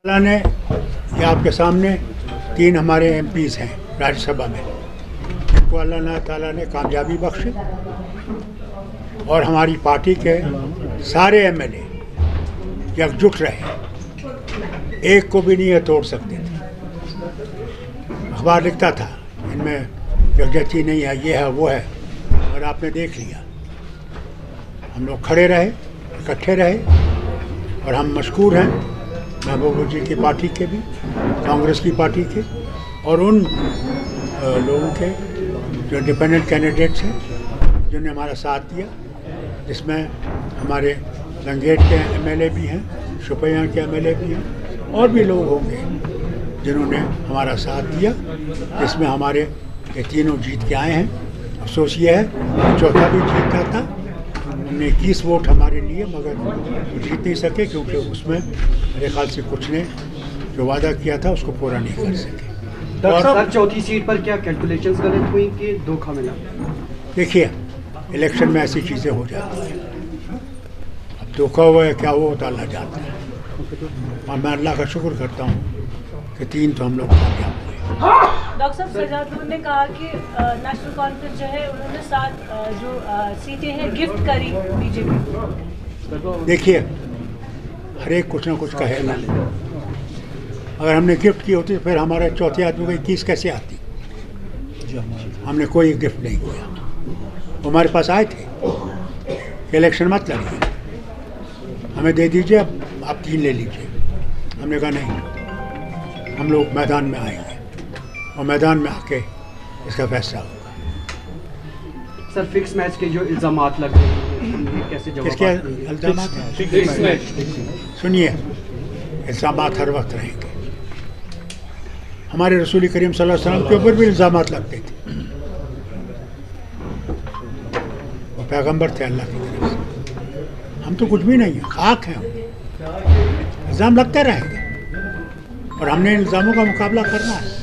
अल्लाह ने ये आपके सामने 3 हमारे एमपीज़ हैं राज्यसभा में, जिनको अल्लाह ताला ने कामयाबी बख्शी और हमारी पार्टी के सारे एमएलए एकजुट रहे, एक को भी नहीं ये तोड़ सकते थे। अखबार लिखता था इनमें यकजहती नहीं है, ये है वो है, और आपने देख लिया। हम लोग खड़े रहे, इकट्ठे रहे, और हम मशकूर हैं महबूब जी की पार्टी के भी, कांग्रेस की पार्टी के, और उन लोगों के जो इंडिपेंडेंट कैंडिडेट्स हैं जिन्होंने हमारा साथ दिया, जिसमें हमारे लंगेट के एमएलए भी हैं, शुपैया के एमएलए भी हैं, और भी लोग होंगे जिन्होंने हमारा साथ दिया, जिसमें हमारे ये तीनों जीत के आए हैं। अफसोस ये है चौथा भी जीता था, उनने 21 वोट हमारे लिए, मगर जीत नहीं सके क्योंकि उसमें मेरे ख्याल से कुछ ने जो वादा किया था उसको पूरा नहीं कर सके। और सर चौथी सीट पर क्या कैलकुलेशंस गलत हुई कि धोखा मिला? देखिए, इलेक्शन में ऐसी चीज़ें हो जाती हैं, अब धोखा हुआ है क्या हुआ तो अल्लाह जानता है, और मैं अल्लाह का शुक्र करता हूँ कि 3 तो हम लोग कामयाब हुए। डॉक्टर साहब, सजादुद्दीन ने कहा कि नेशनल कॉन्फ्रेंस जो है उन्होंने 7 जो सीटें हैं गिफ्ट करी बीजेपी। देखिए, हर एक कुछ ना कुछ कहेगा। अगर हमने गिफ्ट की होती तो फिर हमारे चौथे आदमी को 21 कैसे आती? हमने कोई गिफ्ट नहीं किया। वो हमारे पास आए थे कि इलेक्शन मत लड़िए, हमें दे दीजिए, आप 3 ले लीजिए। हमने कहा नहीं, हम लोग मैदान में आएंगे और मैदान में आके इसका फैसला होगा। सर फिक्स मैच के जो इल्जामात लग रहे हैं कैसे जवाब? इसके इल्जामात सुनिए, इल्जामात हर वक्त रहेंगे। हमारे रसूल करीम सल्लल्लाहु अलैहि वसल्लम के ऊपर भी इल्जामात लगते थे, वो पैगंबर थे अल्लाह की तरफ से। हम तो कुछ भी नहीं है, खाक हैं हम। इल्ज़ाम लगते रहेंगे और हमने इन इल्ज़ामों का मुकाबला करना है।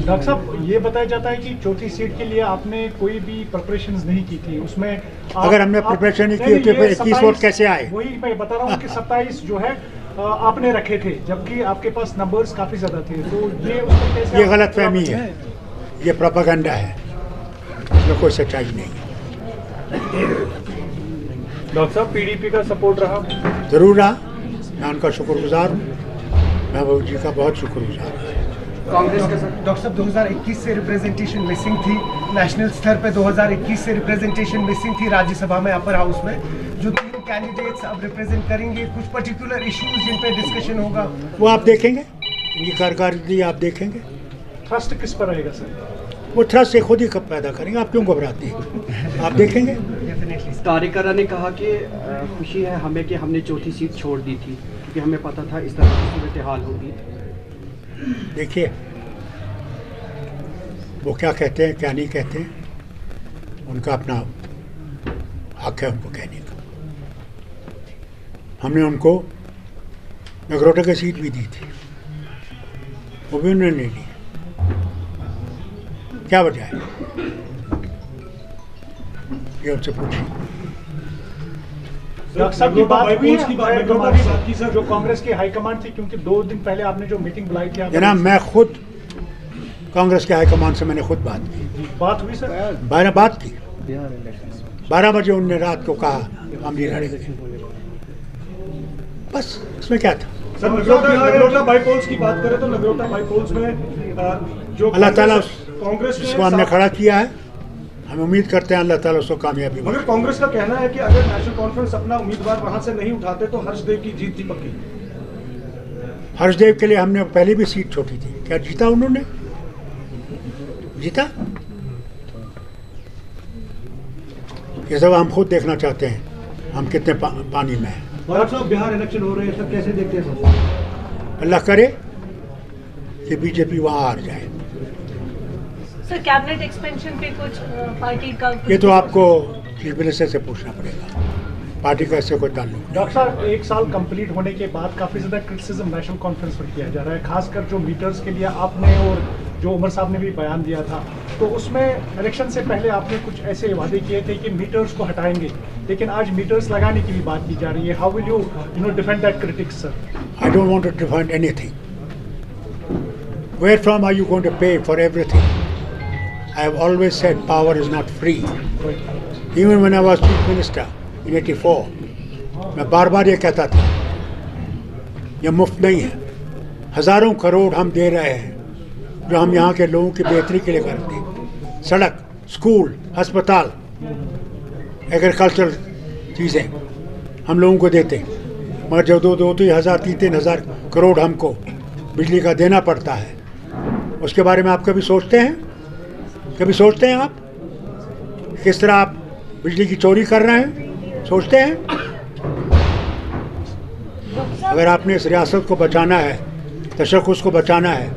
डॉक्टर साहब, ये बताया जाता है कि चौथी सीट के लिए आपने कोई भी प्रिपरेशंस नहीं की थी, उसमें अगर हमने प्रिपरेशन नहीं की होती तो 21 वोट कैसे आए? वही मैं बता रहा हूँ कि 27 जो है आपने रखे थे, जबकि आपके पास नंबर्स काफ़ी ज़्यादा थे, तो ये उसमें कैसे? ये गलतफहमी है, ये प्रोपेगेंडा है, इसमें कोई सच्चाई नहीं है। डॉक्टर साहब, पीडीपी का सपोर्ट रहा? ज़रूर रहा, मैं उनका शुक्रगुजार हूँ, महबूब जी का बहुत शुक्रगुजार हूँ। कांग्रेस का सर? डॉक्टर साहब, 2021 से रिप्रेजेंटेशन मिसिंग थी, नेशनल स्तर पे 2021 से रिप्रेजेंटेशन मिसिंग थी राज्यसभा में, अपर हाउस में। जो 3 कैंडिडेट्स अब रिप्रेजेंट करेंगे, कुछ पर्टिकुलर इश्यूज जिन पे डिस्कशन होगा वो आप देखेंगे, इनकी कारकर्दगी आप देखेंगे। ट्रस्ट किस पर रहेगा सर? वो ट्रस्ट से खुद ही कब पैदा करेंगे, आप क्यों घबराते हैं? आप देखेंगे। तारिकरा ने कहा कि खुशी है हमें कि हमने चौथी सीट छोड़ दी थी, क्योंकि हमें पता था इस तरह की सूरत हाल होगी। देखिए, वो क्या कहते हैं क्या नहीं कहते हैं, उनका अपना हक है उनको कहने का। हमने उनको नगरोटा की सीट भी दी थी, वो भी उन्होंने नहीं ली। क्या वजह है, ये उनसे पूछिए। डॉक्टर साहब की बात हुई है हाईकमान से, जो कांग्रेस की हाईकमान थी, क्योंकि 2 दिन पहले आपने जो मीटिंग बुलाई थी जनाब, मैं खुद कांग्रेस के हाईकमान से मैंने खुद बात की। बात हुई सर? 12 बात की, 12 बजे उनने रात को कहा हम नहीं लड़ेंगे, बस इसमें क्या था। सर, नगरोटा बाईपोल्स की बात करें तो नगरोटा बाईपोल्स में जो अल्लाह ताला कांग्रेस जिसको हमने खड़ा किया है, हम उम्मीद करते हैं अल्लाह ताला उसको कामयाबी। मगर कांग्रेस का कहना है कि अगर नेशनल कॉन्फ्रेंस अपना उम्मीदवार वहां से नहीं उठाते तो हर्षदेव की जीत थी पक्की। हर्षदेव के लिए हमने पहले भी सीट छोटी थी, क्या जीता उन्होंने? जीता? ये सब हम खुद देखना चाहते हैं, हम कितने पानी में हैं। और साहब, बिहार इलेक्शन हो रहे हैं, सब कैसे देखते हैं? अल्लाह करे कि बीजेपी वहाँ हार जाए। सर, कैबिनेट एक्सपेंशन पे कुछ पार्टी का ये तो आपको चीफ मिनिस्टर से पूछना पड़ेगा, पार्टी का इससे कोई ताल्लुक नहीं। डॉक्टर साहब, 1 साल कंप्लीट होने के बाद काफ़ी ज़्यादा क्रिटिसिज्म नेशनल कॉन्फ्रेंस पर किया जा रहा है, खासकर जो मीटर्स के लिए आपने और जो उमर साहब ने भी बयान दिया था, तो उसमें इलेक्शन से पहले आपने कुछ ऐसे वादे किए थे कि मीटर्स को हटाएंगे, लेकिन आज मीटर्स लगाने की भी बात की जा रही है। How will you defend that critics sir? I don't want to defend anything. Where from are you going to pay for everything? I have always said power is not free. Even when I was Chief Minister in 84, मैं बार बार ये कहता था, ये मुफ्त नहीं है. हज़ारों करोड़ हम दे रहे हैं जो हम यहाँ के लोगों की बेहतरी के लिए करते हैं. सड़क, स्कूल, अस्पताल, एग्रीकल्चर चीज़ें हम लोगों को देते हैं. मगर जो दो 3,000 करोड़ हमको बिजली का देना पड़ता है, उसके बारे में आप कभी सोचते हैं? कभी सोचते हैं आप किस तरह आप बिजली की चोरी कर रहे हैं? सोचते हैं? अगर आपने इस रियासत को बचाना है, तशक्कुस को बचाना है,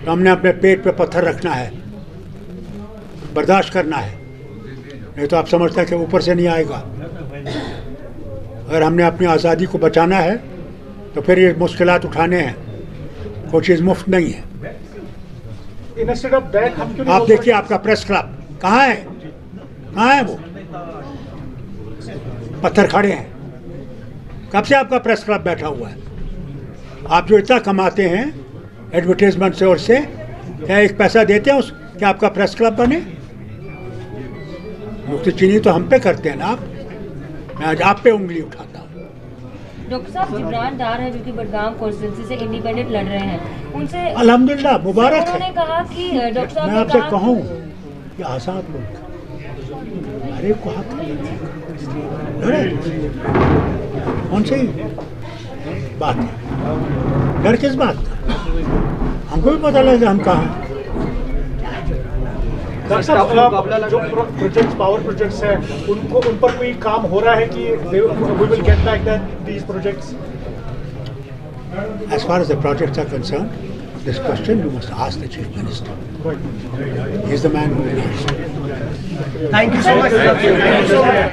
तो हमने अपने पेट पे पत्थर रखना है, बर्दाश्त करना है. नहीं तो आप समझते हैं कि ऊपर से नहीं आएगा. अगर हमने अपनी आज़ादी को बचाना है तो फिर ये मुश्किलात उठाने हैं. कोई चीज़ मुफ्त नहीं है. आप देखिए आपका प्रेस क्लब कहाँ है? कहाँ है वो? पत्थर खड़े हैं. कब से आपका प्रेस क्लब बैठा हुआ है? आप जो इतना कमाते हैं एडवर्टाइजमेंट से और से, क्या एक पैसा देते हैं उस क्या आपका प्रेस क्लब बने? नुक्तेचीनी तो हम पे करते हैं ना आप. मैं आज आप पे उंगली उठाता हूँ. डॉक्टर साहब, जिब्रान डार है जो कि बडगाम कॉन्स्टिट्यूंसी से इंडिपेंडेंट लड़ रहे हैं, उनसे अल्हम्दुलिल्लाह मुबारक है. उन्होंने कहा कि डॉक्टर साहब मैं ने आपसे कहा कहूँ कि आज़ाद मुल्क हर एक को हक है. कौन सी बात है? डर किस बात का? हमको भी पता लगे हम कहाँ हैं. डॉक्टर साहब, जो प्रोजेक्ट्स, पावर प्रोजेक्ट्स हैं, उन पर कोई काम हो रहा है कि we will get back these projects? As far as the projects are concerned, this question you must ask the Chief Minister. He is the man who will answer. Thank you so much.